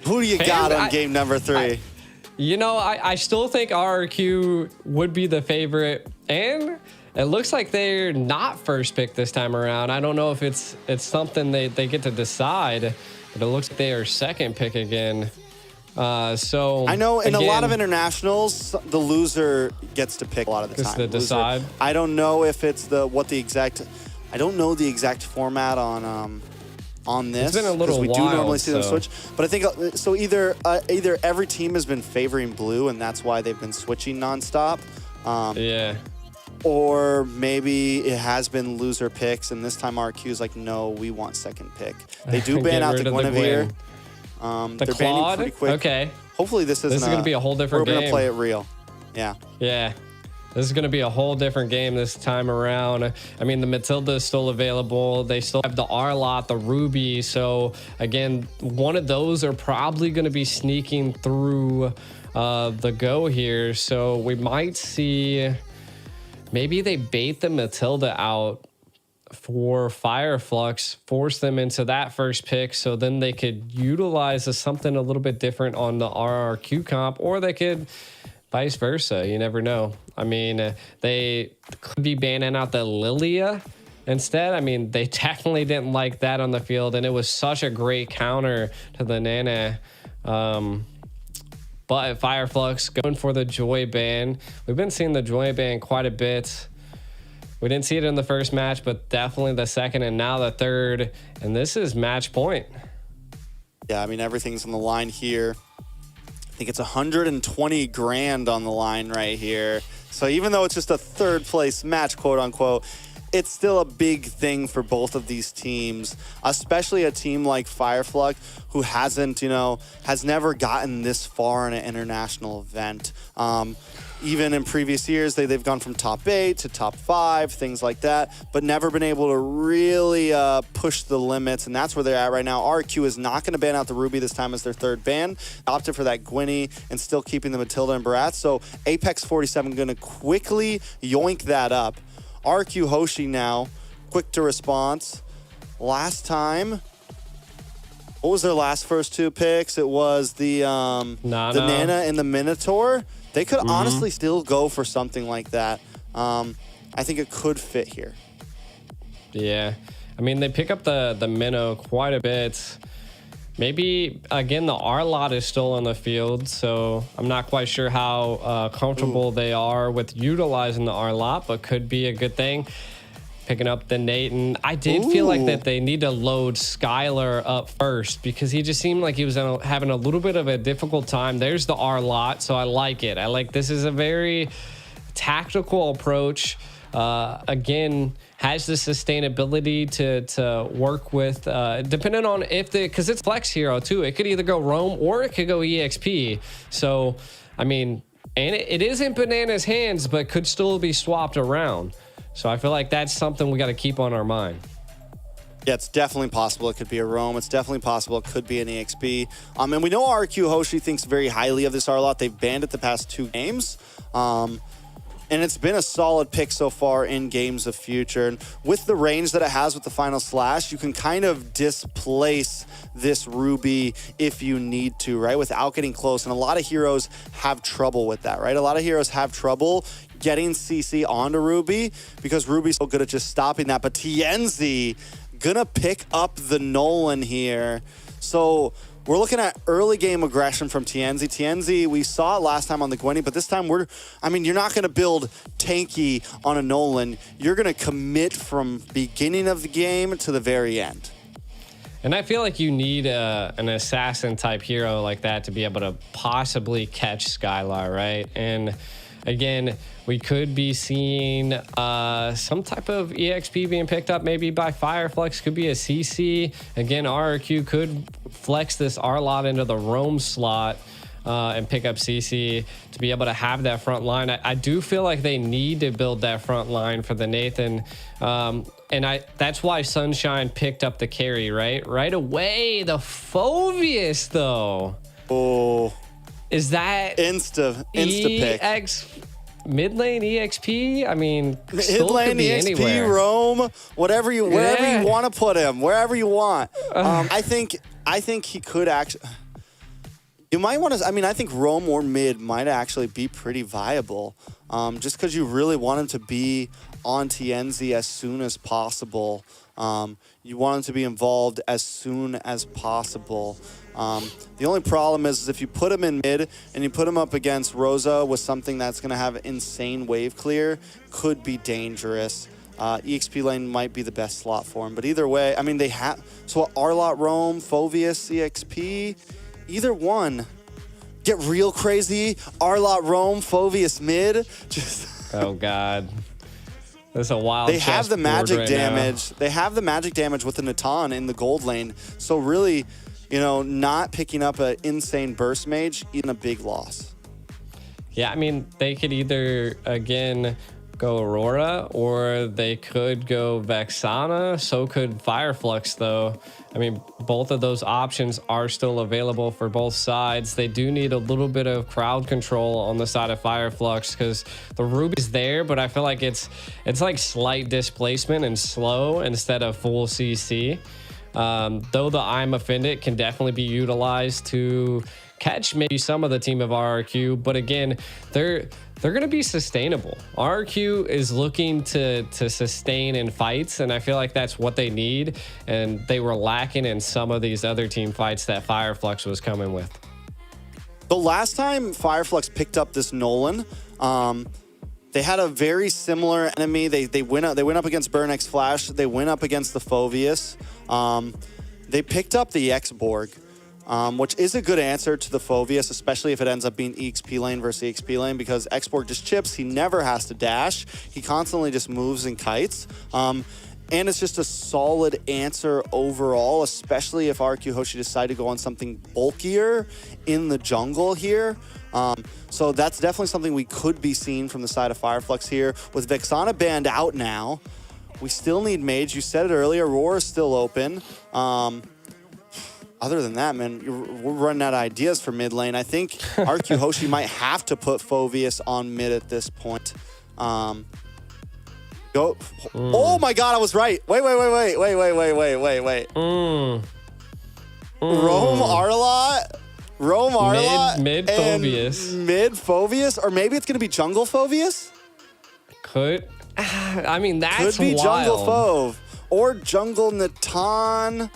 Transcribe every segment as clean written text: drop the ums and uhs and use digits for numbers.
Who do you got on game number 3? I still think RRQ would be the favorite, and it looks like they're not first pick this time around. I don't know if it's something they get to decide, but it looks like they are second pick again. So I know in a lot of internationals, the loser gets to pick a lot of the time. To decide. I don't know if it's I don't know the exact format on this. It's been a little we while, do normally see them switch, but I think so. Either every team has been favoring blue, and that's why they've been switching nonstop. Yeah. Or maybe it has been loser picks, and this time RQ is like, no, we want second pick. They do ban out the Guinevere. The Claude? Pretty quick. Okay. Hopefully this isn't going to be a whole different game. We're going to play it real. Yeah. Yeah. This is going to be a whole different game this time around. I mean, the Matilda is still available. They still have the Arlott, the Ruby. So, again, one of those are probably going to be sneaking through the go here. So we might see maybe they bait the Matilda out for Fire Flux, force them into that first pick, so then they could utilize something a little bit different on the RRQ comp, or they could vice versa. You never know. I mean, they could be banning out the Lilia instead. I mean, they definitely didn't like that on the field, and it was such a great counter to the Nana. But Fire Flux going for the Joy ban. We've been seeing the Joy ban quite a bit. We didn't see it in the first match, but definitely the second and now the third. And this is match point. Yeah, I mean, everything's on the line here. I think it's 120 grand on the line right here. So even though it's just a third place match, quote unquote, it's still a big thing for both of these teams, especially a team like Fireflux, who has never gotten this far in an international event. Even in previous years, they've gone from top 8 to top 5, things like that, but never been able to really push the limits, and that's where they're at right now. RQ is not going to ban out the Ruby this time as their third ban. Opted for that Gwynny and still keeping the Matilda and Barat. So Apex 47 going to quickly yoink that up. RQ Hoshi now, quick to response. Last time, what was their last first 2 picks? It was the Nana and the Minotaur. They could honestly still go for something like that. I think it could fit here. Yeah. I mean, they pick up the Minnow quite a bit. Maybe, again, the Arlott is still on the field, so I'm not quite sure how comfortable they are with utilizing the Arlott, but could be a good thing. Picking up the Nathan. I did feel like that they need to load Skylar up first because he just seemed like he was having a little bit of a difficult time. There's the R-Lot, so I like it. This is a very tactical approach. Again, has the sustainability to work with, depending on because it's Flex Hero too. It could either go Roam or it could go EXP. So, I mean, and it is in Banana's hands, but could still be swapped around. So I feel like that's something we got to keep on our mind. Yeah, it's definitely possible it could be a Roam. It's definitely possible it could be an EXP. And we know RQ Hoshi thinks very highly of this Arlott. They've banned it the past 2 games. And it's been a solid pick so far in games of future. And with the range that it has with the final slash, you can kind of displace this Ruby if you need to, right? Without getting close. And a lot of heroes have trouble with that, right? A lot of heroes have trouble getting CC onto Ruby because Ruby's so good at just stopping that. But TNZ gonna pick up the Nolan here. So we're looking at early game aggression from TNZ. TNZ, we saw it last time on the Gwenny, but this time you're not going to build tanky on a Nolan. You're going to commit from beginning of the game to the very end. And I feel like you need an assassin type hero like that to be able to possibly catch Skylar, right? And again, we could be seeing some type of EXP being picked up maybe by Fireflux. Could be a CC. Again, RRQ could flex this Arlott into the Roam slot and pick up CC to be able to have that front line. I do feel like they need to build that front line for the Nathan. And that's why Sunshine picked up the carry, right? Right away, the Phoveus, though. Oh. Is that insta pick? Mid lane EXP? I mean, mid lane EXP, anywhere. Roam, wherever you want to put him, wherever you want. I think he could actually. You might want to, I mean, I think roam or mid might actually be pretty viable. Just because you really want him to be on Tienzi as soon as possible. You want him to be involved as soon as possible. The only problem is if you put him in mid and you put him up against Rosa with something that's going to have insane wave clear, could be dangerous. EXP lane might be the best slot for him. But either way, I mean, they have... So Arlott roam, Phoveus EXP... Either one. Get real crazy. Arlott roam, Phoveus mid. Just Oh God. That's a wild. They have the magic right damage. They have the magic damage with the Natan in the gold lane. So really, you know, not picking up an insane burst mage, even a big loss. Yeah, I mean, they could either again go Aurora or they could go Vexana. So could Fireflux, though. I mean, both of those options are still available for both sides. They do need a little bit of crowd control on the side of Fireflux because the Ruby's there, but I feel like it's like slight displacement and slow instead of full CC. Though the I'm Offended can definitely be utilized to catch maybe some of the team of RRQ, but again, they're going to be sustainable. RRQ is looking to sustain in fights, and I feel like that's what they need, and they were lacking in some of these other team fights that Fireflux was coming with. The last time Fireflux picked up this Nolan, they had a very similar enemy. They went up against Burn X Flash. They went up against the Phoveus. They picked up the X-Borg. Which is a good answer to the Phoveus, especially if it ends up being EXP lane versus EXP lane, because X-Borg just chips. He never has to dash. He constantly just moves and kites. And it's just a solid answer overall, especially if RQ Hoshi decide to go on something bulkier in the jungle here. So that's definitely something we could be seeing from the side of Fireflux here. With Vexana banned out now, we still need mage. You said it earlier, Roar is still open. Other than that, man, we're running out of ideas for mid lane. I think RQ Hoshi might have to put Phoveus on mid at this point. Oh my God, I was right. Wait. Roam Arlott. Mid Phoveus. Mid Phoveus, or maybe it's gonna be jungle Phoveus. Could, I mean, that's could be wild. jungle Phove or jungle Natan.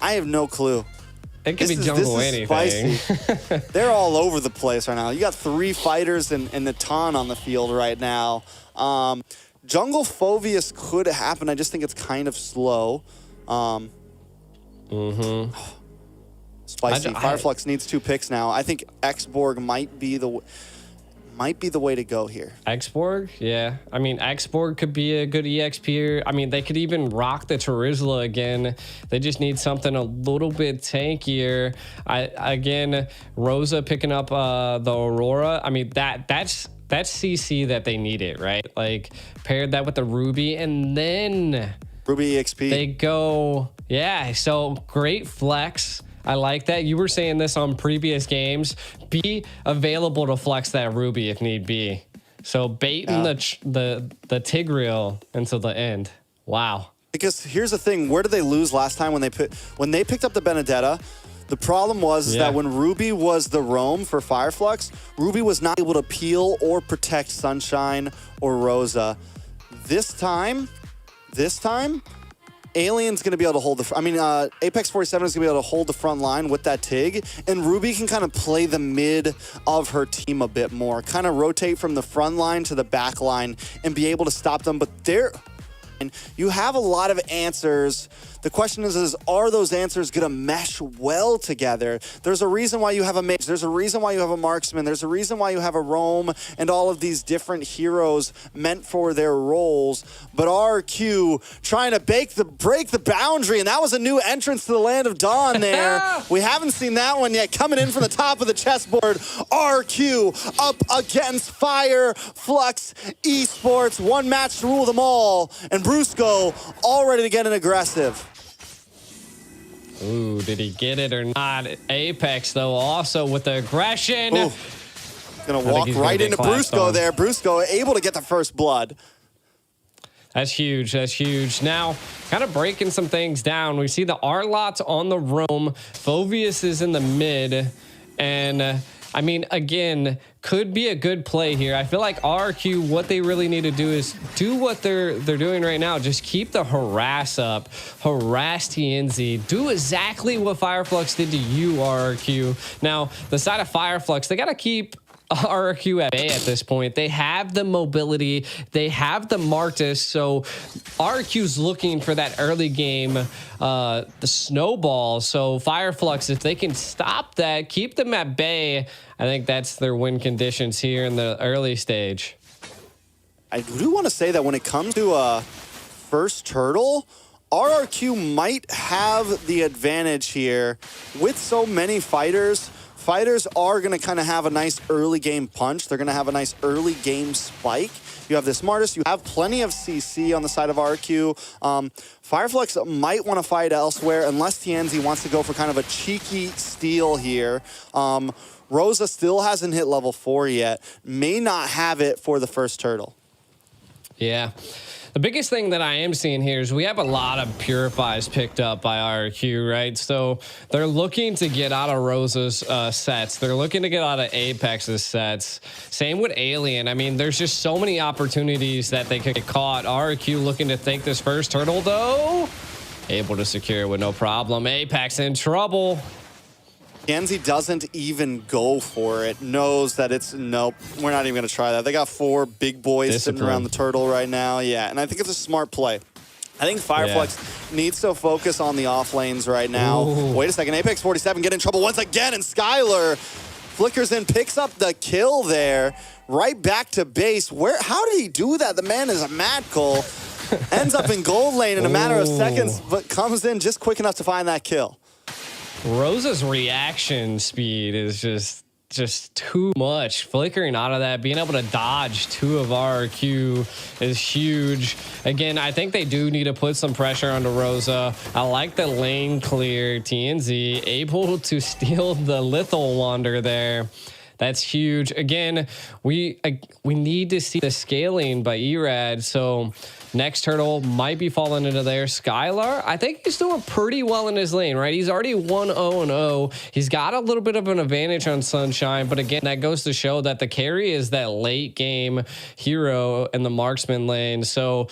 I have no clue. It could be jungle anything. They're all over the place right now. You got 3 fighters and Natan on the field right now. Jungle Phoveus could happen. I just think it's kind of slow. Spicy. Fireflux needs 2 picks now. I think X-Borg might be the way to go here. X-Borg? Yeah. I mean, X-Borg could be a good EXP. I mean, they could even rock the Terizla again. They just need something a little bit tankier. Again, Rosa picking up the Aurora. I mean, that's CC that they needed, right? Like, paired that with the Ruby, and then Ruby EXP. they go, yeah, so great flex. I like that. You were saying this on previous games. Be available to flex that Ruby if need be. So baiting the Tigreal until the end. Wow. Because here's the thing: where did they lose last time when they picked up the Benedetta? The problem was that when Ruby was the roam for Fireflux, Ruby was not able to peel or protect Sunshine or Rosa. This time. Alien's going to be able to hold Apex 47 is going to be able to hold the front line with that Tig, and Ruby can kind of play the mid of her team a bit more, kind of rotate from the front line to the back line and be able to stop them. But you have a lot of answers. The question is are those answers going to mesh well together? There's a reason why you have a mage. There's a reason why you have a marksman. There's a reason why you have a roam and all of these different heroes meant for their roles. But RQ trying to break the boundary, and that was a new entrance to the land of Dawn there. We haven't seen that one yet. Coming in from the top of the chessboard, RQ up against Fireflux Esports. One match to rule them all, and Brusco all ready to get an aggressive. Ooh, did he get it or not? Apex, though, also with the aggression. Ooh. Gonna walk right into Brusco there. Brusco able to get the first blood. That's huge. That's huge. Now, kind of breaking some things down. We see the Arlott's on the roam. Phoveus is in the mid. And I mean, again, could be a good play here. I feel like RQ, what they really need to do is do what they're doing right now. Just keep the harass up, harass TNZ, do exactly what Fireflux did to you, RQ. Now, the side of Fireflux, they got to keep RQ at bay at this point. They have the mobility, they have the Macth, so RQ's looking for that early game, the snowball. So Fireflux, if they can stop that, keep them at bay, I think that's their win conditions here in the early stage. I do want to say that when it comes to first turtle, RRQ might have the advantage here. With so many fighters, fighters are going to kind of have a nice early game punch. They're going to have a nice early game spike. You have this Macth, you have plenty of CC on the side of RQ. Fireflux might want to fight elsewhere unless TNZ wants to go for kind of a cheeky steal here. Rosa still hasn't hit level 4 yet. May not have it for the first turtle. Yeah. The biggest thing that I am seeing here is we have a lot of purifies picked up by RQ, right? So they're looking to get out of Rosa's sets. They're looking to get out of Apex's sets. Same with Alien. I mean, there's just so many opportunities that they could get caught. RQ looking to take this first turtle, though. Able to secure it with no problem. Apex in trouble. TNZ doesn't even go for it. Knows that it's, nope, we're not even going to try that. They got 4 big boys sitting around the turtle right now. Yeah, and I think it's a smart play. I think Fireflux needs to focus on the off lanes right now. Ooh. Wait a second, Apex 47 get in trouble once again, and Skylar flickers in, picks up the kill there. Right back to base. How did he do that? The man is a Macth. Ends up in gold lane in a matter of seconds, but comes in just quick enough to find that kill. Rosa's reaction speed is just too much. Flickering out of that, being able to dodge 2 of RQ is huge. Again, I think they do need to put some pressure onto Rosa. I like the lane clear. TNZ able to steal the lethal wander there. That's huge. Again, we need to see the scaling by Erad. So next turtle might be falling into there. Skylar, I think he's doing pretty well in his lane, right? He's already 1-0-0. He's got a little bit of an advantage on Sunshine, but again, that goes to show that the carry is that late game hero in the marksman lane. So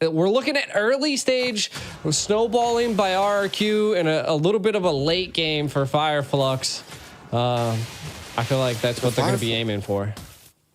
we're looking at early stage snowballing by RQ and a little bit of a late game for Fireflux. I feel like that's what they're going to be aiming for.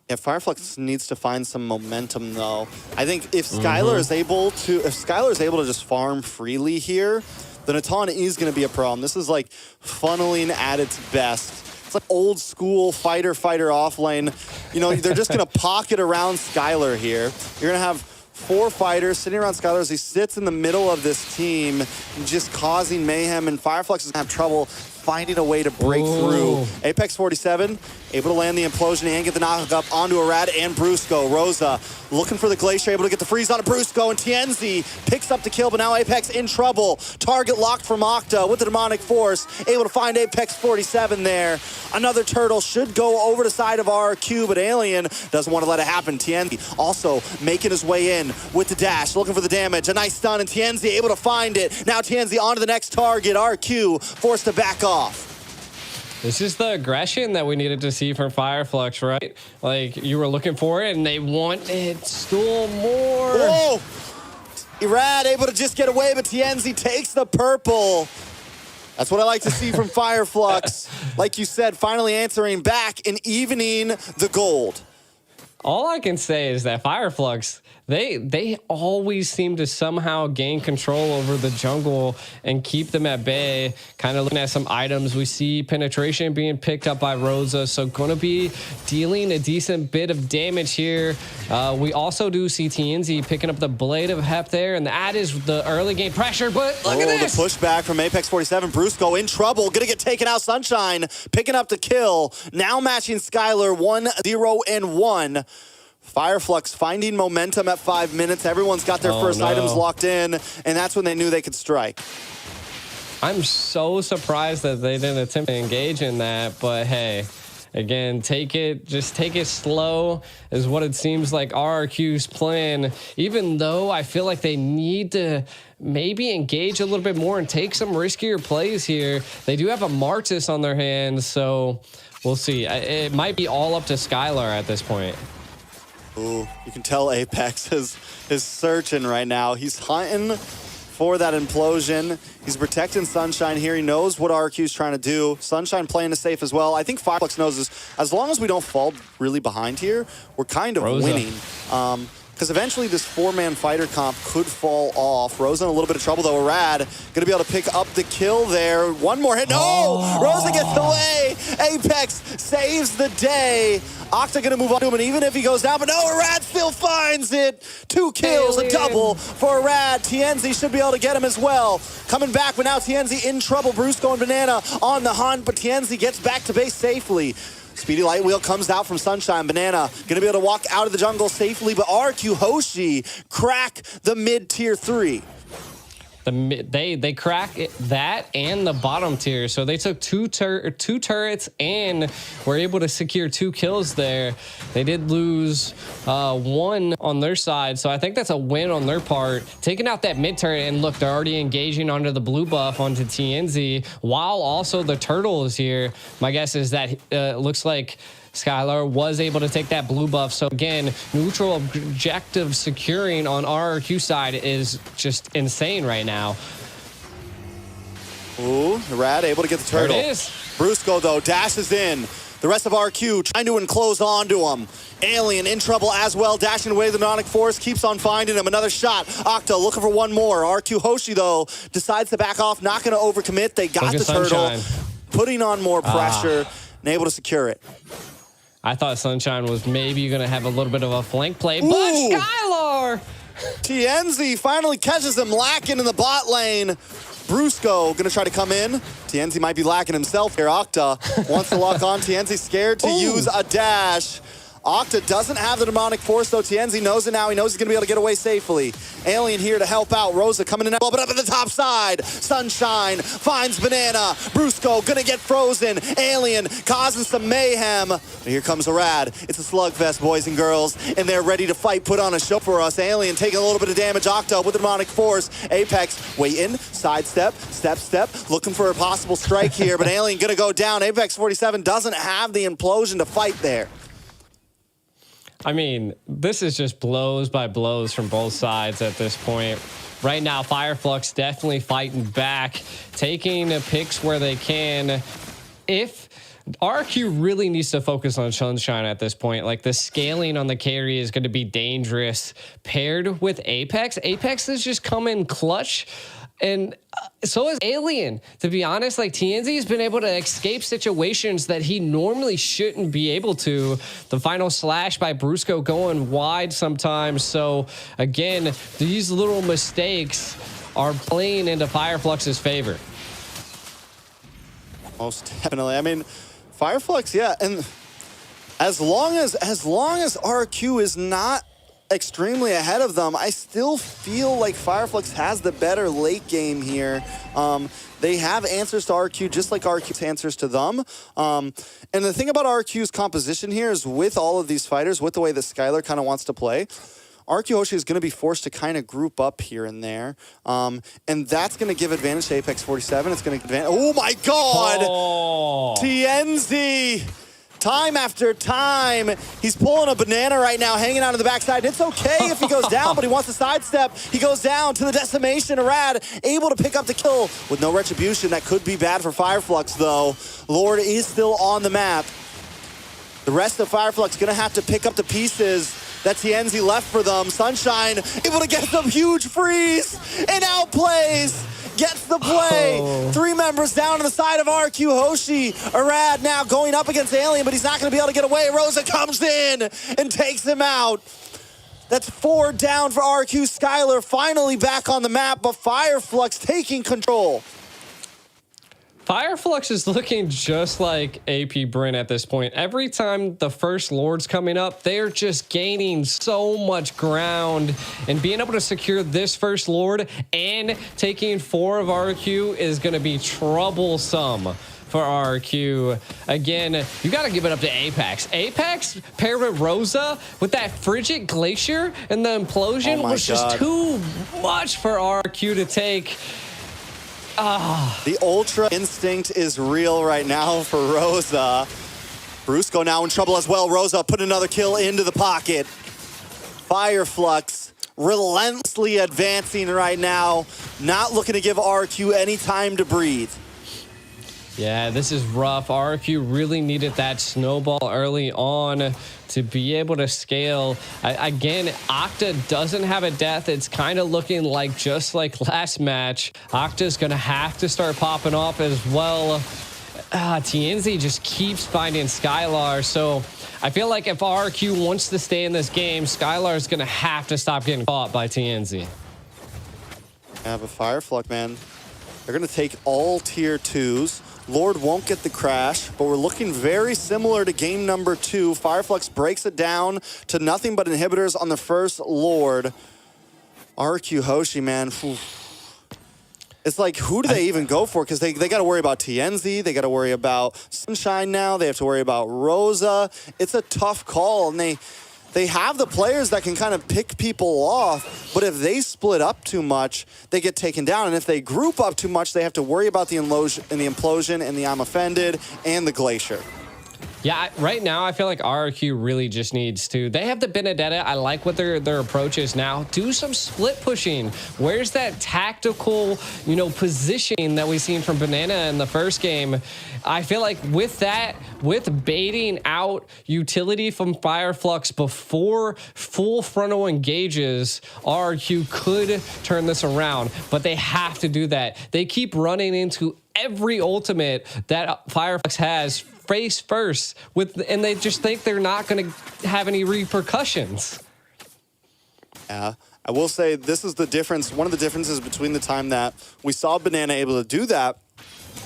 Yeah, Fireflux needs to find some momentum, though. I think if Skylar is able to just farm freely here, then Natan is going to be a problem. This is like funneling at its best. It's like old school fighter off lane. You know, they're just going to pocket around Skylar here. You're going to have 4 fighters sitting around Skylar as he sits in the middle of this team, just causing mayhem, and Fireflux is going to have trouble finding a way to break through. Apex 47 able to land the implosion and get the knock up onto Arad and Brusco. Rosa looking for the Glacier, able to get the freeze on Brusco, and TNZ picks up the kill, but now Apex in trouble. Target locked from Macth with the demonic force, able to find Apex 47 there. Another turtle should go over the side of RQ, but Alien doesn't want to let it happen. TNZ also making his way in with the dash, looking for the damage. A nice stun, and TNZ able to find it. Now TNZ onto the next target. RQ forced to back off. This is the aggression that we needed to see from Fireflux, right? Like, you were looking for it, and they wanted still more. Whoa! Erad able to just get away, but TNZ takes the purple. That's what I like to see from Fireflux. Like you said, finally answering back and evening the gold. All I can say is that Fireflux, they always seem to somehow gain control over the jungle and keep them at bay. Kind of looking at some items, we see penetration being picked up by Rosa, so going to be dealing a decent bit of damage here. We also do see TNZ picking up the Blade of Hep there, and that is the early game pressure, but look at this! The pushback from Apex 47. Brusco in trouble, gonna get taken out. Sunshine picking up the kill. Now matching Skylar 1-0-1. Fireflux finding momentum at 5 minutes. Everyone's got their first items locked in, and that's when they knew they could strike. I'm so surprised that they didn't attempt to engage in that, but hey, Again, just take it slow is what it seems like RRQ's plan, even though I feel like they need to maybe engage a little bit more and take some riskier plays here. They do have a Martis on their hands, so we'll see. It might be all up to Skylar at this point. Ooh, you can tell Apex is searching right now. He's hunting for that implosion. He's protecting Sunshine here. He knows what RQ's trying to do. Sunshine playing it safe as well. I think Fireflux knows this. As long as we don't fall really behind here, we're kind of winning. Because eventually this 4-man fighter comp could fall off. Rosa in a little bit of trouble though. Arad gonna be able to pick up the kill there. One more hit. No! Rosa gets away. Apex saves the day. Octa gonna move on to him, and even if he goes down, but no, Arad still finds it. 2 kills, a double for Arad. TNZ should be able to get him as well. Coming back, but now TNZ in trouble. Bruce going banana on the hunt, but TNZ gets back to base safely. Speedy Light Wheel comes out from Sunshine. Banana gonna be able to walk out of the jungle safely, but RQ Hoshi crack the mid-tier 3. They crack that and the bottom tier, so they took two turrets and were able to secure 2 kills there. They did lose 1 on their side, so I think that's a win on their part. Taking out that mid turret, and look, they're already engaging under the blue buff onto TNZ, while also the turtle is here. My guess is that looks like Skylar was able to take that blue buff. So again, neutral objective securing on RRQ side is just insane right now. Ooh, Rad able to get the turtle. There it is. Brusco though dashes in. The rest of RQ trying to enclose onto him. Alien in trouble as well, dashing away the Nonic Force, keeps on finding him. Another shot. Octa looking for one more. RQ Hoshi though decides to back off, not going to overcommit. They got the turtle, putting on more pressure and able to secure it. I thought Sunshine was maybe going to have a little bit of a flank play, but Ooh. Skylar! TNZ finally catches him lacking in the bot lane. Brusco going to try to come in. TNZ might be lacking himself here. Octa wants to lock on. TNZ scared to use a dash. Octa doesn't have the demonic force, though. TNZ knows it now. He knows he's going to be able to get away safely. Alien here to help out. Rosa coming in, but up at the top side. Sunshine finds Banana. Brusco going to get frozen. Alien causing some mayhem. And here comes Arad. It's a slugfest, boys and girls, and they're ready to fight, put on a show for us. Alien taking a little bit of damage. Octa with the demonic force. Apex waiting, sidestep, step, looking for a possible strike here, but Alien going to go down. Apex 47 doesn't have the implosion to fight there. I mean, this is just blows by blows from both sides at this point. Right now, Fireflux definitely fighting back, taking picks where they can. If RQ really needs to focus on Sunshine at this point, like the scaling on the carry is going to be dangerous. Paired with Apex, Apex is just coming clutch. And so is Alien. To be honest, like TNZ has been able to escape situations that he normally shouldn't be able to. The final slash by Brusco going wide sometimes. So again, these little mistakes are playing into Fireflux's favor. Most definitely. I mean, Fireflux, yeah, and as long as RQ is not extremely ahead of them, I still feel like Fireflux has the better late game here. They have answers to RQ just like RQ's answers to them. And the thing about RQ's composition here is with all of these fighters, with the way that Skylar kind of wants to play, RQ Hoshi is going to be forced to kind of group up here and there. And that's going to give advantage to Apex 47. It's going to advantage. Oh my God! Oh. TNZ! Time after time, he's pulling a banana right now, hanging out on the backside. It's okay if he goes down, but he wants to sidestep. He goes down to the decimation. Arad able to pick up the kill with no retribution. That could be bad for Fireflux, though. Lord is still on the map. The rest of Fireflux gonna have to pick up the pieces that TNZ left for them. Sunshine able to get some huge freeze and outplays. Gets the play. Oh. 3 members down on the side of RQ Hoshi. Arad now going up against Alien, but he's not going to be able to get away. Rosa comes in and takes him out. That's 4 down for RQ. Skylar finally back on the map, but Fireflux taking control. Fireflux is looking just like AP Bryn at this point. Every time the first Lord's coming up, they're just gaining so much ground, and being able to secure this first Lord and taking 4 of RQ is going to be troublesome for RQ. Again, you got to give it up to Apex. Apex paired with Rosa with that frigid glacier and the implosion was just too much for RQ to take. The Ultra instinct is real right now for Rosa. Brusco now in trouble as well. Rosa put another kill into the pocket. Fireflux relentlessly advancing right now, not looking to give RQ any time to breathe. Yeah, this is rough. RQ really needed that snowball early on to be able to scale. Again, Octa doesn't have a death. It's kind of looking like just like last match. Octa's going to have to start popping off as well. TNZ just keeps finding Skylar. So I feel like if RQ wants to stay in this game, Skylar is going to have to stop getting caught by TNZ. Yeah, but Fireflux, man, they're going to take all tier 2s. Lord won't get the crash, but we're looking very similar to game number 2. Fireflux breaks it down to nothing but inhibitors on the first Lord. RQ Hoshi, man. It's like, who do they even go for? Because they got to worry about TNZ. They got to worry about Sunshine now. They have to worry about Rosa. It's a tough call, and they have the players that can kind of pick people off, but if they split up too much, they get taken down. And if they group up too much, they have to worry about the implosion and the I'm offended and the glacier. Yeah, right now I feel like RQ really just needs to. They have the Benedetta. I like what their approach is now. Do some split pushing. Where's that tactical, positioning that we seen from Banana in the first game? I feel like with that, with baiting out utility from Fireflux before full frontal engages, RQ could turn this around, but they have to do that. They keep running into every ultimate that Fireflux has face first and they just think they're not going to have any repercussions. Yeah, I will say this is the difference. One of the differences between the time that we saw Banana able to do that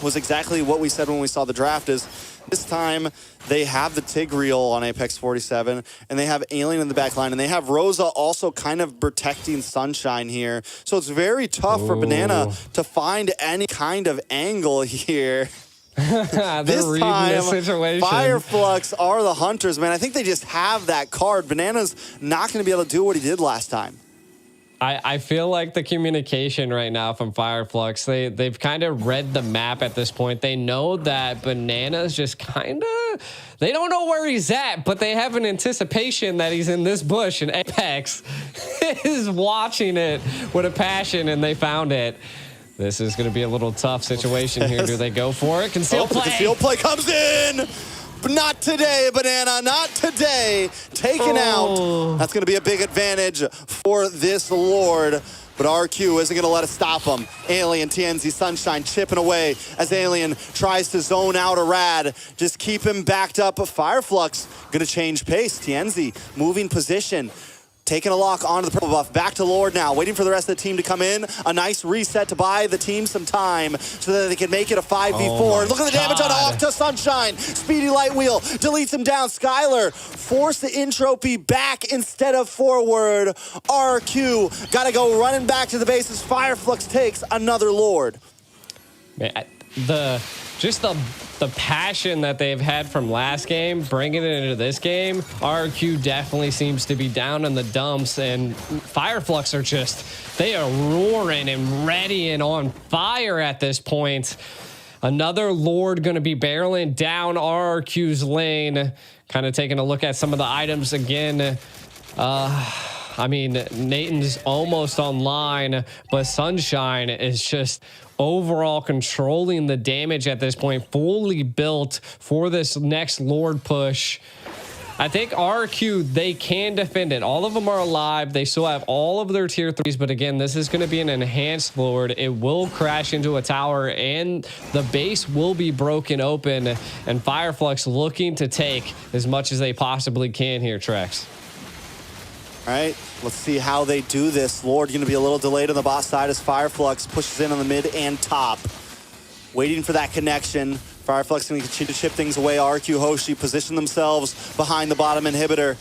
was exactly what we said when we saw the draft is this time they have the Tigreal on Apex 47 and they have Alien in the back line and they have Rosa also kind of protecting Sunshine here. So it's very tough for Banana to find any kind of angle here. This time, Fireflux are the hunters, man. I think they just have that card. Banana's not going to be able to do what he did last time. I feel like the communication right now from Fireflux, they've kind of read the map at this point. They know that Banana's just kind of, they don't know where he's at, but they have an anticipation that he's in this bush, and Apex is watching it with a passion, and they found it. This is going to be a little tough situation here. Do they go for it? Concealed play. Concealed play comes in. But not today, Banana. Not today. Taken out. That's going to be a big advantage for this Lord. But RQ isn't going to let it stop him. Alien, TNZ, Sunshine chipping away as Alien tries to zone out a Rad. Just keep him backed up. But Fireflux going to change pace. TNZ moving position. Taking a lock onto the purple buff. Back to Lord now. Waiting for the rest of the team to come in. A nice reset to buy the team some time so that they can make it a 5v4. Look at the damage on Octa Sunshine. Speedy light wheel. Deletes him down. Skylar force the entropy back instead of forward. RQ got to go running back to the bases. Fireflux takes another Lord. Man, the passion that they've had from last game, bringing it into this game, RQ definitely seems to be down in the dumps, and Fireflux are they are roaring and ready and on fire at this point. Another Lord going to be barreling down RQ's lane. Kind of taking a look at some of the items again. I mean, Nathan's almost online, but Sunshine is just overall controlling the damage at this point, fully built for this next Lord push. I think RQ, they can defend it. All of them are alive. They still have all of their tier 3s, but again, this is going to be an enhanced Lord. It will crash into a tower, and the base will be broken open, and Fireflux looking to take as much as they possibly can here, Trex. All right, let's see how they do this. Lord going to be a little delayed on the bot side as Fireflux pushes in on the mid and top. Waiting for that connection. Fireflux going to continue to chip things away. RQ Hoshi position themselves behind the bottom inhibitor.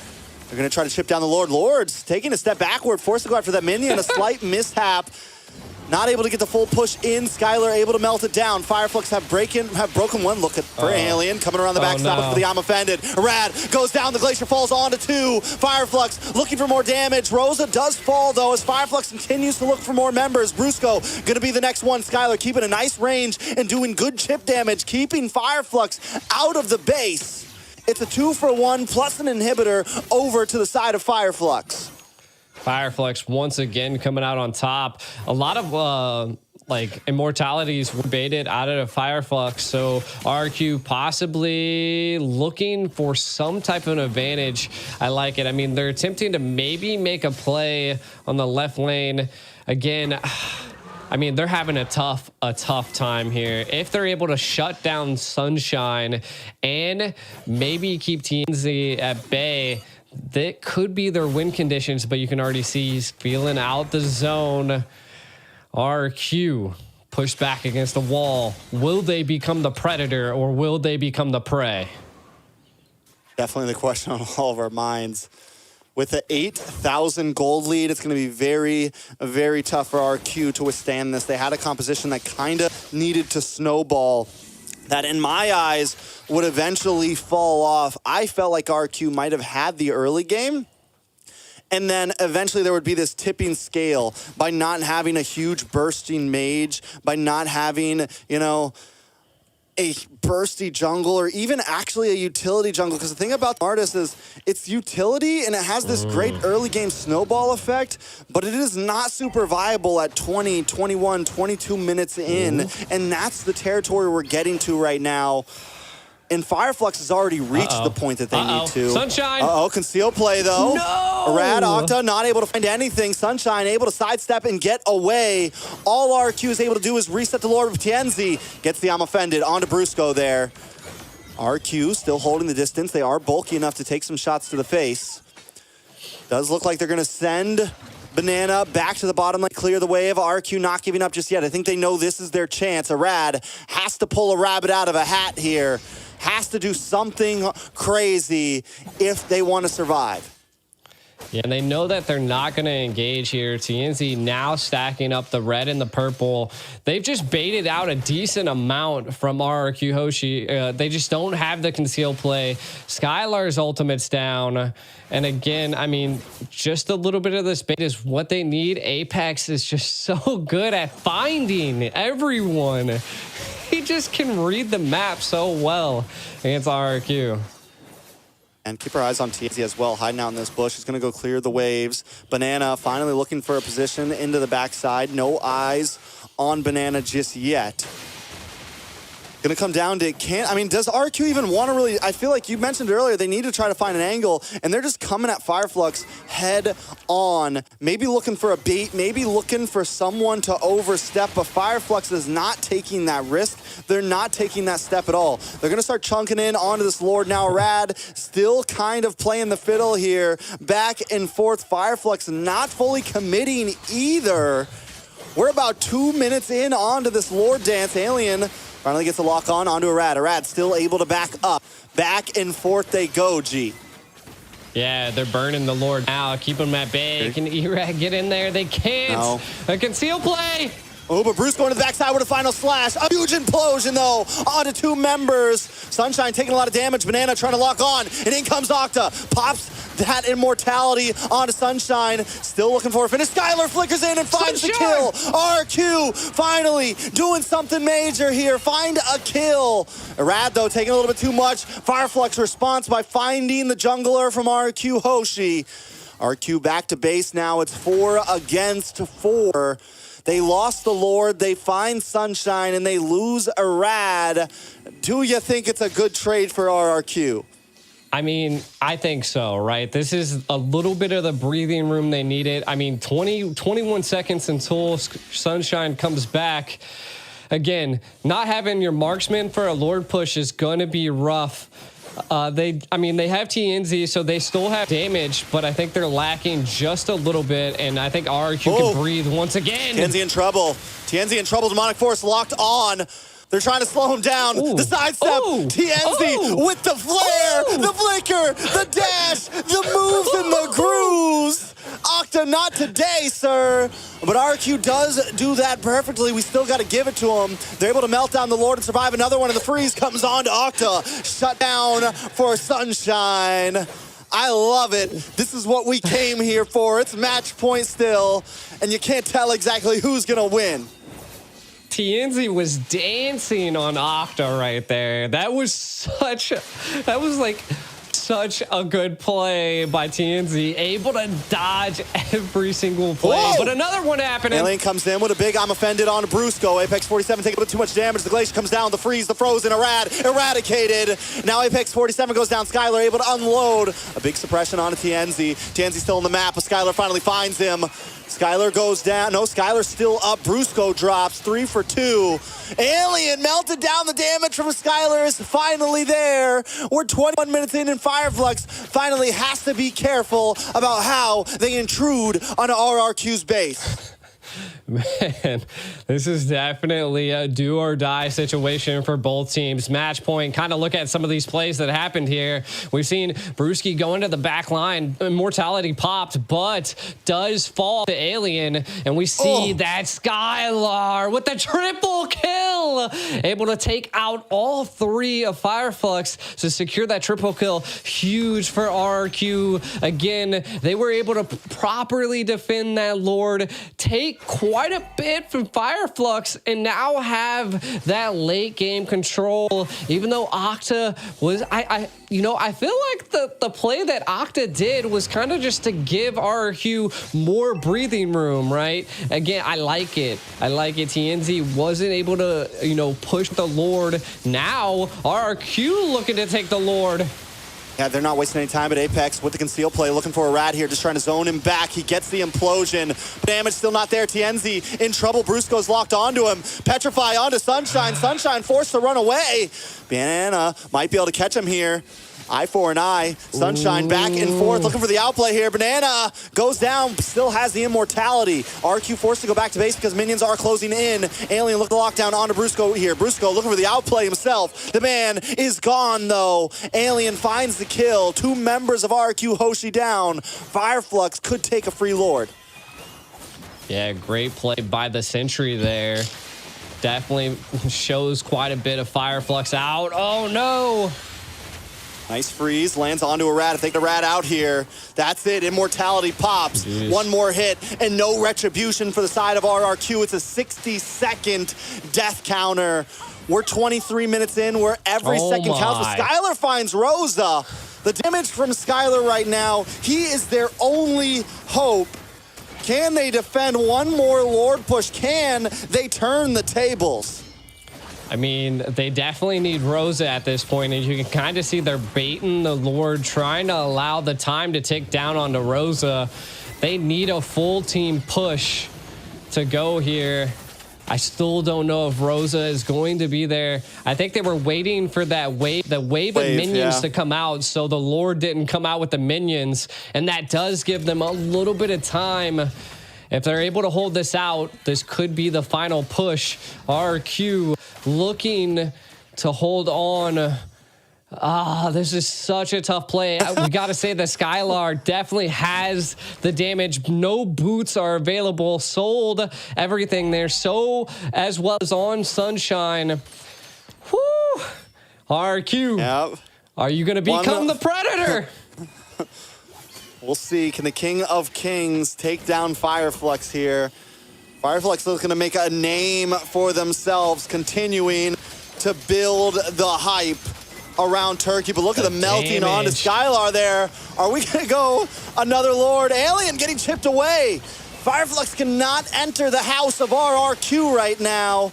They're going to try to chip down the Lord. Lord's taking a step backward, forced to go after that minion. A slight mishap. Not able to get the full push in. Skylar able to melt it down. Fireflux have broken one. Look at for Alien coming around the backside with the I'm offended. Rad goes down. The Glacier falls onto 2. Fireflux looking for more damage. Rosa does fall though as Fireflux continues to look for more members. Brusco gonna be the next one. Skylar keeping a nice range and doing good chip damage, keeping Fireflux out of the base. It's a 2-for-1 plus an inhibitor over to the side of Fireflux. Fireflux once again coming out on top. A lot of like immortalities were baited out of Fireflux, so RQ possibly looking for some type of an advantage. I like it. I mean, they're attempting to maybe make a play on the left lane. Again, I mean, they're having a tough time here. If they're able to shut down Sunshine and maybe keep TNZ at bay, that could be their win conditions, but you can already see he's feeling out the zone. RQ pushed back against the wall. Will they become the predator or will they become the prey? Definitely the question on all of our minds. With the 8,000 gold lead, it's going to be very, very tough for RQ to withstand this. They had a composition that kind of needed to snowball, that in my eyes would eventually fall off. I felt like RQ might have had the early game, and then eventually there would be this tipping scale by not having a huge bursting mage, by not having, you know, a bursty jungle or even actually a utility jungle. Because the thing about Artis is it's utility and it has this great early game snowball effect, but it is not super viable at 20, 21, 22 minutes in. And that's the territory we're getting to right now. And Fireflux has already reached the point that they need to. Sunshine. Conceal play though. No! Rad Octa not able to find anything. Sunshine able to sidestep and get away. All RQ is able to do is reset the Lord of Tienzi. Gets the I'm offended onto Brusco there. RQ still holding the distance. They are bulky enough to take some shots to the face. Does look like they're gonna send Banana back to the bottom lane, clear the wave. RQ not giving up just yet. I think they know this is their chance. Rad has to pull a rabbit out of a hat here. Has to do something crazy if they want to survive. Yeah, and they know that they're not going to engage here. TNZ now stacking up the red and the purple. They've just baited out a decent amount from RRQ Hoshi. They just don't have the conceal play. Skylar's ultimate's down. And again, I mean, just a little bit of this bait is what they need. Apex is just so good at finding everyone. He just can read the map so well against RRQ. And keep our eyes on TNZ as well, hiding out in this bush. He's going to go clear the waves. Banana finally looking for a position into the backside. No eyes on Banana just yet. Going to come down to, does RQ even want to really, I feel like you mentioned earlier, they need to try to find an angle, and they're just coming at Fireflux head on. Maybe looking for a bait, maybe looking for someone to overstep, but Fireflux is not taking that risk. They're not taking that step at all. They're going to start chunking in onto this Lord now. Rad still kind of playing the fiddle here. Back and forth. Fireflux not fully committing either. We're about 2 minutes in onto this Lord dance. Alien finally gets a lock on onto Arad. Arad still able to back up. Back and forth they go, G. Yeah, they're burning the Lord now. Keep them at bay. Can Erad get in there? They can't. No. A conceal play. Oh, but Bruce going to the backside with a final slash. A huge implosion, though, onto 2 members. Sunshine taking a lot of damage. Banana trying to lock on, and in comes Octa. Pops that immortality onto Sunshine. Still looking for a finish. Skylar flickers in and finds the kill. RQ finally doing something major here. Find a kill. Arad, though, taking a little bit too much. Fireflux response by finding the jungler from RQ Hoshi. RQ back to base now. It's 4 against 4. They lost the Lord, they find Sunshine, and they lose Arad. Do you think it's a good trade for RRQ? I mean, I think so, right? This is a little bit of the breathing room they needed. I mean, 21 seconds until Sunshine comes back. Again, not having your marksman for a Lord push is going to be rough. They have TNZ, so they still have damage, but I think they're lacking just a little bit, and I think RQ can breathe once again. TNZ in trouble. TNZ in trouble. Demonic Force locked on. They're trying to slow him down. The sidestep. TNZ with the flare, the flicker, the dash, the moves and the grooves. Octa not today, sir. But RQ does do that perfectly. We still got to give it to them. They're able to melt down the Lord and survive another one, and the freeze comes on to Octa. Shut down for Sunshine. I love it. This is what we came here for. It's match point still, and you can't tell exactly who's going to win. TNZ was dancing on Octa right there. That was such a good play by TNZ, able to dodge every single play. Whoa! But another one happening. Alien comes in with a big I'm offended on Brusco. Apex 47 taking a bit too much damage. The Glacier comes down, the freeze, the frozen, eradicated. Now Apex 47 goes down. Skylar able to unload. A big suppression on TNZ. TNZ still on the map, but Skylar finally finds him. Skylar goes down. No, Skylar's still up. Brusco drops 3 for 2. Alien melted down. The damage from Skylar is finally there. We're 21 minutes in, and Fireflux finally has to be careful about how they intrude onto RRQ's base. Man, this is definitely a do or die situation for both teams. Match point. Kind of look at some of these plays that happened here. We've seen Brewski go into the back line. Immortality popped, but does fall to Alien. And we see that Skylar with the triple kill, able to take out all 3 of Fireflux to secure that triple kill. Huge for RQ. Again, they were able to properly defend that Lord, take quite a bit from Fireflux, and now have that late game control. Even though Octa was, I feel like the play that Octa did was kind of just to give RQ more breathing room, right? Again, I like it. TNZ wasn't able to, push the Lord. Now RQ looking to take the Lord. Yeah, they're not wasting any time at Apex with the conceal play, looking for a rat here, just trying to zone him back. He gets the implosion. Damage still not there. TNZ in trouble. Brusco's locked onto him. Petrify onto Sunshine. Sunshine forced to run away. Banana might be able to catch him here. Eye for an eye. Sunshine back and forth, looking for the outplay here. Banana goes down, still has the immortality. RQ forced to go back to base because minions are closing in. Alien look the lockdown onto Brusco here. Brusco looking for the outplay himself. The man is gone though. Alien finds the kill. 2 members of RQ Hoshi down. Fireflux could take a free Lord. Yeah, great play by the Sentry there. Definitely shows quite a bit of Fireflux out. Oh no! Nice freeze, lands onto a rat. If they get a rat out here, that's it. Immortality pops. Jeez. 1 more hit and no retribution for the side of RRQ. It's a 60-second death counter. We're 23 minutes in where every second counts. But Skylar finds Rosa. The damage from Skylar right now, he is their only hope. Can they defend 1 more Lord push? Can they turn the tables? I mean, they definitely need Rosa at this point, and you can kind of see they're baiting the Lord, trying to allow the time to tick down onto Rosa. They need a full team push to go here. I still don't know if Rosa is going to be there. I think they were waiting for that wave of minions to come out, so the Lord didn't come out with the minions, and that does give them a little bit of time. If they're able to hold this out, this could be the final push. RQ looking to hold on. This is such a tough play. We got to say that Skylar definitely has the damage. No boots are available. Sold everything there. So as well as on Sunshine. Whoo! RQ. Yep. Are you going to become the Predator? We'll see. Can the King of Kings take down Fireflux here? Fireflux is going to make a name for themselves, continuing to build the hype around Turkey. But look at the melting onto Skylar there. Are we going to go another Lord? Alien getting chipped away. Fireflux cannot enter the house of RRQ right now.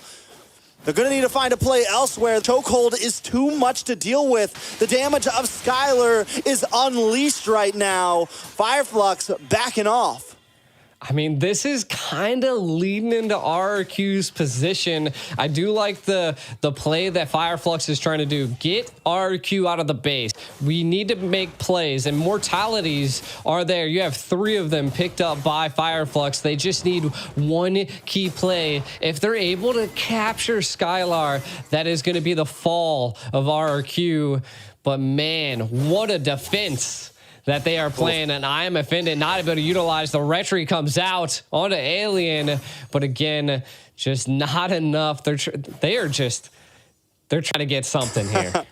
They're going to need to find a play elsewhere. Chokehold is too much to deal with. The damage of Skylar is unleashed right now. Fireflux backing off. I mean, this is kind of leading into RRQ's position. I do like the play that Fireflux is trying to do. Get RRQ out of the base. We need to make plays, and mortalities are there. You have 3 of them picked up by Fireflux. They just need 1 key play. If they're able to capture Skylar, that is going to be the fall of RRQ. But man, what a defense that they are playing, and I am offended not able to utilize the retry comes out onto Alien, but again, just not enough. They're trying to get something here.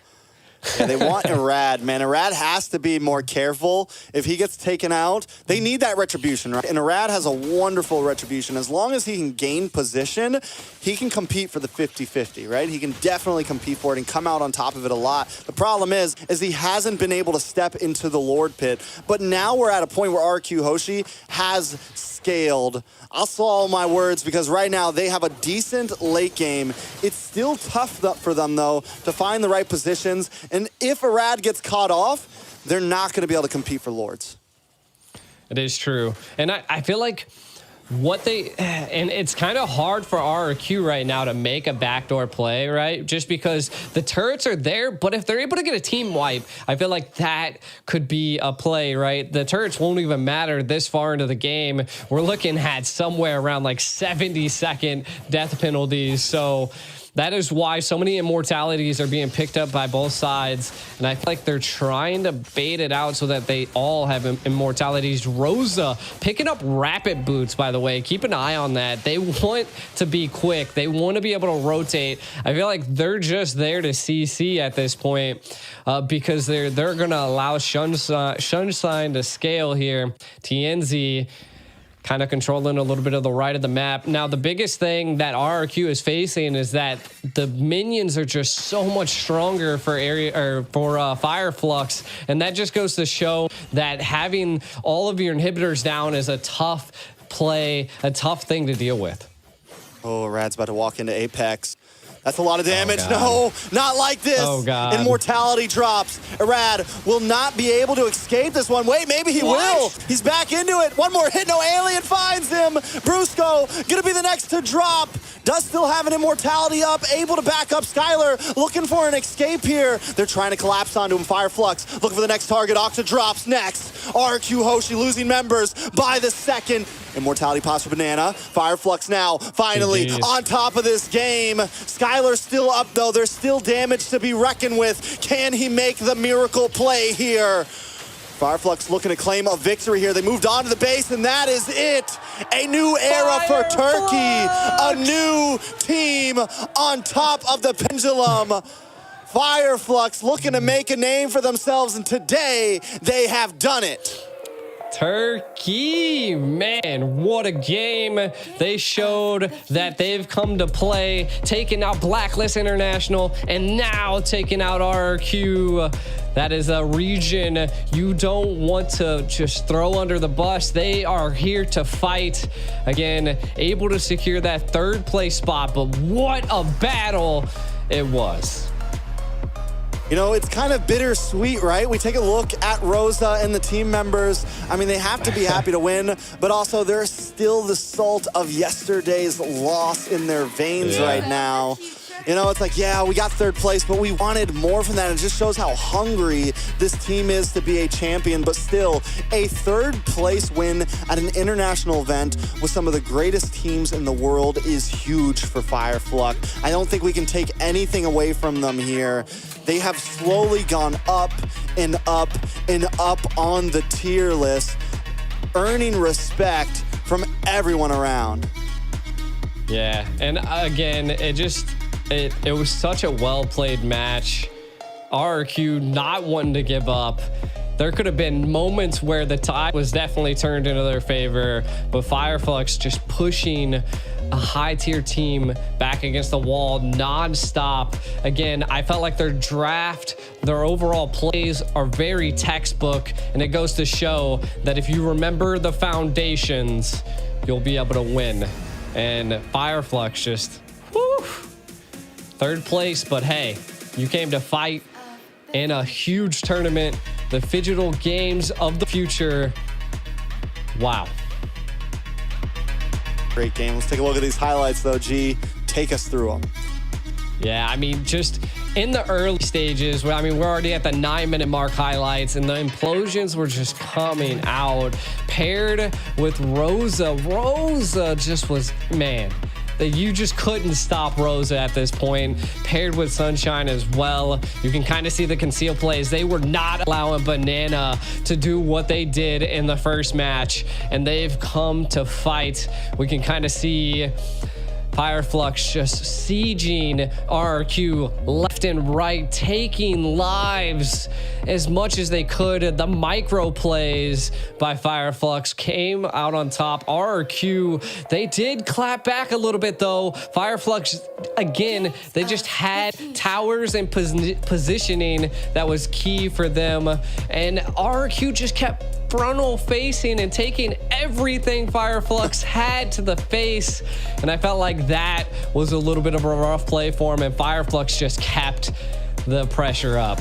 Yeah, they want Irad, man. Irad has to be more careful. If he gets taken out, they need that retribution, right? And Irad has a wonderful retribution. As long as he can gain position, he can compete for the 50-50, right? He can definitely compete for it and come out on top of it a lot. The problem is he hasn't been able to step into the Lord Pit. But now we're at a point where RQ Hoshi has scaled. I'll swallow my words because right now they have a decent late game. It's still tough for them, though, to find the right positions. And if Irad gets caught off, they're not going to be able to compete for Lords. It is true. And I feel like and it's kind of hard for RQ right now to make a backdoor play, right? Just because the turrets are there, but if they're able to get a team wipe, I feel like that could be a play, right? The turrets won't even matter this far into the game. We're looking at somewhere around like 70-second death penalties. So that is why so many immortalities are being picked up by both sides. And I feel like they're trying to bait it out so that they all have immortalities. Rosa picking up rapid boots, by the way. Keep an eye on that. They want to be quick. They want to be able to rotate. I feel like they're just there to CC at this point because they're going to allow Sunshine to scale here. TNZ kind of controlling a little bit of the right of the map. Now, the biggest thing that RRQ is facing is that the minions are just so much stronger for Fire Flux, and that just goes to show that having all of your inhibitors down is a tough play, a tough thing to deal with. Oh, Rad's about to walk into Apex. That's a lot of damage. Oh, no, not like this. Oh, God. Immortality drops. Irad will not be able to escape this one. Wait, maybe he will. He's back into it. One more hit. No, Alien finds him. Brusco gonna be the next to drop. Does still have an immortality up. Able to back up. Skylar looking for an escape here. They're trying to collapse onto him. Fire Flux looking for the next target. Octa drops next. RQ Hoshi losing members by the second. Immortality pops for Banana. Fire Flux now finally on top of this game. Skylar's still up though. There's still damage to be reckoned with. Can he make the miracle play here? Fireflux looking to claim a victory here. They moved on to the base, and that is it. A new era for Turkey. A new team on top of the pendulum. Fireflux looking to make a name for themselves, and today they have done it. Turkey, man, what a game. They showed that they've come to play, taking out Blacklist International and now taking out RRQ. That is a region you don't want to just throw under the bus. They are here to fight. Again, able to secure that third place spot, but what a battle it was. You know, it's kind of bittersweet, right? We take a look at Rosa and the team members. I mean, they have to be happy to win, but also there's still the salt of yesterday's loss in their veins right now. You know, it's like, yeah, we got third place, but we wanted more from that. It just shows how hungry this team is to be a champion, but still a third place win at an international event with some of the greatest teams in the world is huge for Fireflux. I don't think we can take anything away from them here. They have slowly gone up and up and up on the tier list, earning respect from everyone around. Yeah, and again, it was such a well-played match. RRQ not wanting to give up. There could have been moments where the tide was definitely turned into their favor, but Fireflux just pushing a high-tier team back against the wall non-stop. Again, I felt like their draft, their overall plays are very textbook, and it goes to show that if you remember the foundations, you'll be able to win. And Fireflux just, whew, third place, but hey, you came to fight in a huge tournament, the Phygital Games of the future. Wow. Great game. Let's take a look at these highlights though, G. Take us through them. Yeah, I mean, just in the early stages, I mean, we're already at the 9-minute mark highlights, and the implosions were just coming out. Paired with Rosa. Rosa just was, man, that you just couldn't stop Rosa at this point, paired with Sunshine as well. You can kind of see the conceal plays. They were not allowing Banana to do what they did in the first match, and they've come to fight. We can kind of see Fireflux just sieging RRQ left and right, taking lives as much as they could. The micro plays by Fireflux came out on top. RRQ, they did clap back a little bit though. Fireflux, again, they just had towers and positioning that was key for them. And RRQ just kept frontal facing and taking everything Fireflux had to the face, and I felt like that was a little bit of a rough play for him, and Fireflux just kept the pressure up.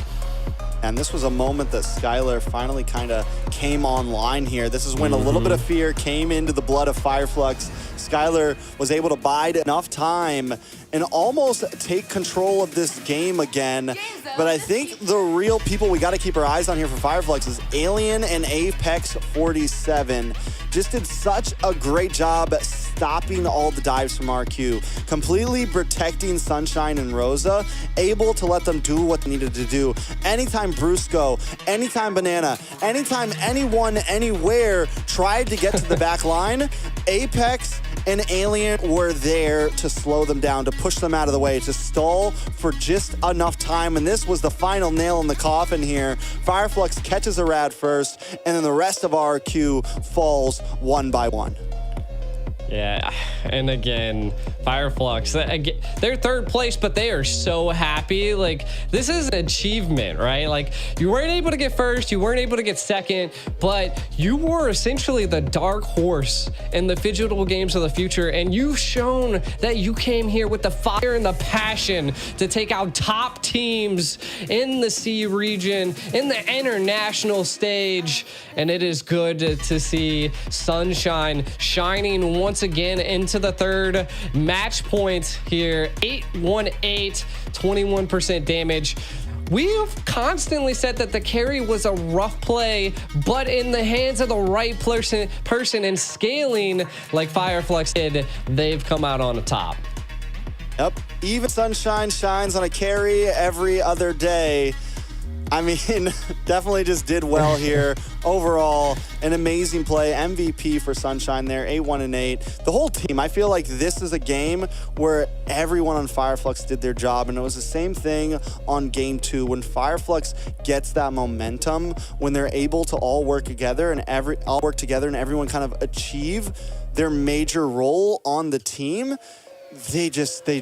And this was a moment that Skylar finally kind of came online here. This is when a little bit of fear came into the blood of Fireflux. Skylar was able to bide enough time and almost take control of this game again. But I think the real people we got to keep our eyes on here for Fireflux is Alien and Apex 47. Just did such a great job at stopping all the dives from RQ, completely protecting Sunshine and Rosa, able to let them do what they needed to do. Anytime Brusco, anytime Banana, anytime anyone, anywhere tried to get to the back line, Apex and Alien were there to slow them down, to push them out of the way, to stall for just enough time. And this was the final nail in the coffin here. Fireflux catches a rad first, and then the rest of RQ falls one by one. Yeah, and again, Fireflux, they're third place, but they are so happy. Like, this is an achievement, right? Like, you weren't able to get first, you weren't able to get second, but you were essentially the dark horse in the digital games of the future, and you've shown that you came here with the fire and the passion to take out top teams in the C region, in the international stage, and it is good to see Sunshine shining once again into the third match point here. 818, 21% damage. We've constantly said that the carry was a rough play, but in the hands of the right person and scaling like Fireflux did, they've come out on the top. Yep, even Sunshine shines on a carry every other day. I mean, definitely just did well here. Overall, an amazing play. MVP for Sunshine there, 8-1-8. The whole team, I feel like this is a game where everyone on Fireflux did their job, and it was the same thing on game 2. When Fireflux gets that momentum, when they're able to all work together and everyone kind of achieve their major role on the team, they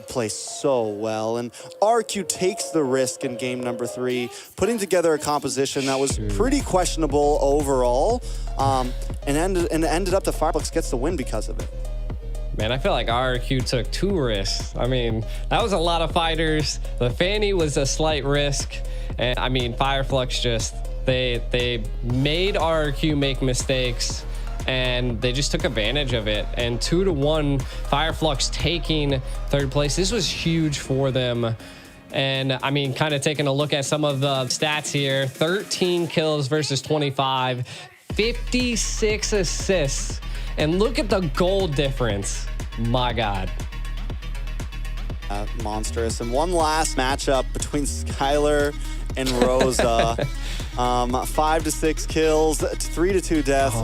play so well. And RQ takes the risk in game number 3, putting together a composition that was pretty questionable overall, and ended up the Fireflux gets the win because of it. Man, I feel like RQ took 2 risks. I mean, that was a lot of fighters. The Fanny was a slight risk. And I mean, Fireflux just, they made RQ make mistakes, and they just took advantage of it. And 2-1, Fireflux taking third place. This was huge for them. And I mean, kind of taking a look at some of the stats here, 13 kills versus 25, 56 assists. And look at the goal difference. My God. Monstrous. And one last matchup between Skylar and Rosa. 5 to 6 kills, 3 to 2 deaths.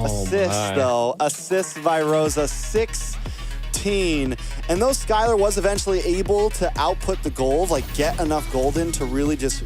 Assists by Rosa, 16. And though Skylar was eventually able to output the gold, like get enough gold in to really just